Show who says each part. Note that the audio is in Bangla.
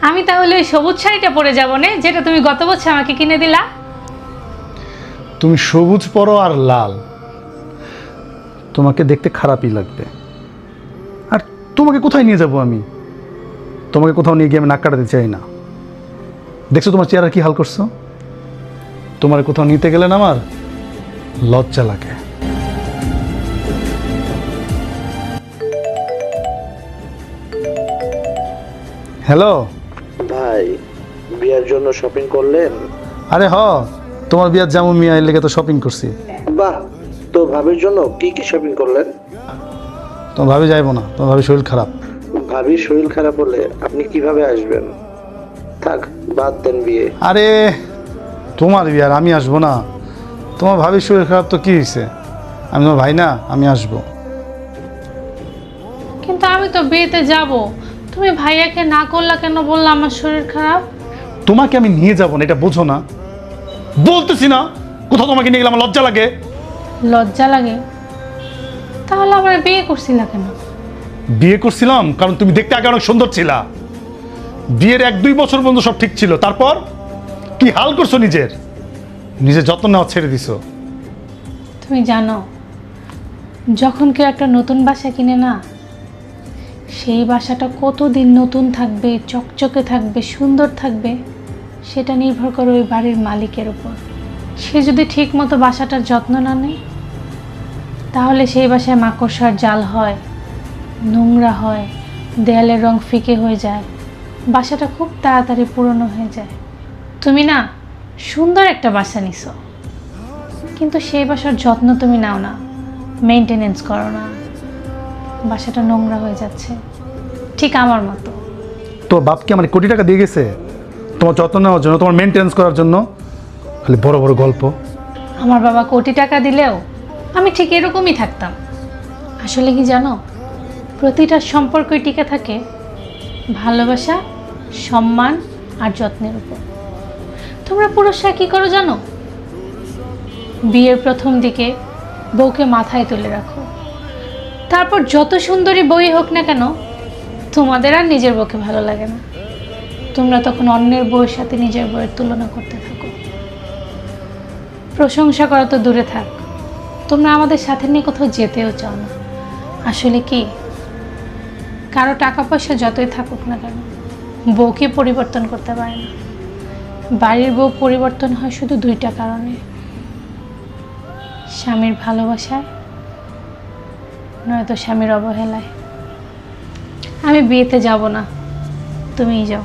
Speaker 1: আমি তাহলে ওই সবুজ শাড়িটা পরে যাব না, যেটা তুমি গত বছর আমাকে কিনে দিলা।
Speaker 2: তুমি সবুজ পরো আর লাল, তোমাকে দেখতে খারাপই লাগবে। আর তোমাকে কোথায় নিয়ে যাব আমি? তোমাকে কোথাও নিয়ে গিয়ে আমি নাক কাটাতে চাই না। দেখছো তোমার চেহারা কি হাল করছো? তোমার কোথাও নিতে গেলে না আমার লজ্জা লাগে। হ্যালো
Speaker 3: ভাই, বিয়ের জন্য শপিং করলেন?
Speaker 2: আরে তোমার বিয়ার যেমন মিয়া এর লেগে তো শপিং করছি।
Speaker 3: বাহ, তো ভাবির জন্য কি কি শপিং করলেন?
Speaker 2: তোমার ভাবি যাইবো না, তোমার ভাবি শরীর খারাপ।
Speaker 3: ভাবির শরীর খারাপ হলে আপনি কিভাবে আসবেন? থাক, বাদ দেন বিয়ে।
Speaker 2: আরে তোমার বিয়ার আমি আসবো না? তোমার ভাবির শরীর খারাপ তো কি হয়েছে? আমি তোমার ভাই না, আমি আসবো।
Speaker 1: কিন্তু আমি তো বিয়েতে যাব, তুমি ভাইয়াকে না করলা কেন? বললা আমার শরীর খারাপ।
Speaker 2: তোমাকে আমি নিয়ে যাবো না, এটা বোঝো না? বলতেছি না কোথাও তোমাকে নিয়ে গেলে আমার লজ্জা লাগে।
Speaker 1: লজ্জা লাগে? তাহলে আমার বিয়ে করছিলা কেন?
Speaker 2: বিয়ে করছিলাম কারণ তুমি দেখতে আগে অনেক সুন্দর ছিলা। বিয়ের 1-2 বছর পর্যন্ত সব ঠিক ছিল, তারপর কি হাল করছো? নিজের যত্ন নেওয়া ছেড়ে দিছো।
Speaker 1: তুমি জানো, যখন কেউ একটা নতুন বাসা কিনে না, সেই বাসাটা কতদিন নতুন থাকবে, চকচকে থাকবে, সুন্দর থাকবে, সেটা নির্ভর করে ওই বাড়ির মালিকের উপর। সে যদি ঠিক মতো বাসাটার যত্ন না নেয়, তাহলে সেই বাসায় মাকড়সার জাল হয়, নোংরা হয়, দেয়ালের রং ফিকে হয়ে যায়, বাসাটা খুব তাড়াতাড়ি পুরনো হয়ে যায়। তুমি না সুন্দর একটা বাসা নিছো, কিন্তু সেই বাসার যত্ন তুমি নাও না, মেনটেনেন্স করো না, বাসাটা নোংরা হয়ে যাচ্ছে, ঠিক আমার মতো।
Speaker 2: তোর বাপকে আমার কোটি টাকা দিয়ে গেছে তোমার যত্ন নেওয়ার জন্য, তোমার মেনটেন্স করার জন্য। খালি বড় বড় গল্প।
Speaker 1: আমার বাবা কোটি টাকা দিলেও আমি ঠিক এরকমই থাকতাম। আসলে কি জানো, প্রতিটা সম্পর্কই টিকে থাকে ভালোবাসা, সম্মান আর যত্নের উপর। তোমরা পুরুষরা কি করো জানো? বিয়ের প্রথম দিকে বউকে মাথায় তুলে রাখো, তারপর যত সুন্দরী বউই হোক না কেন, তোমাদের আর নিজের বউকে ভালো লাগে না। তোমরা তখন অন্যের বউয়ের সাথে নিজের বউয়ের তুলনা করতে থাকো। প্রশংসা করা তো দূরে থাক, তোমরা আমাদের সাথে নিয়ে কোথাও যেতেও চাও না। আসলে কি, কারো টাকা পয়সা যতই থাকুক না কেন, বউকে পরিবর্তন করতে পারে না। বাড়ির বউ পরিবর্তন হয় শুধু 2টা কারণে: স্বামীর ভালোবাসায়, নয়তো স্বামীর অবহেলায়। আমি বিয়েতে যাব না, তুমিই যাও।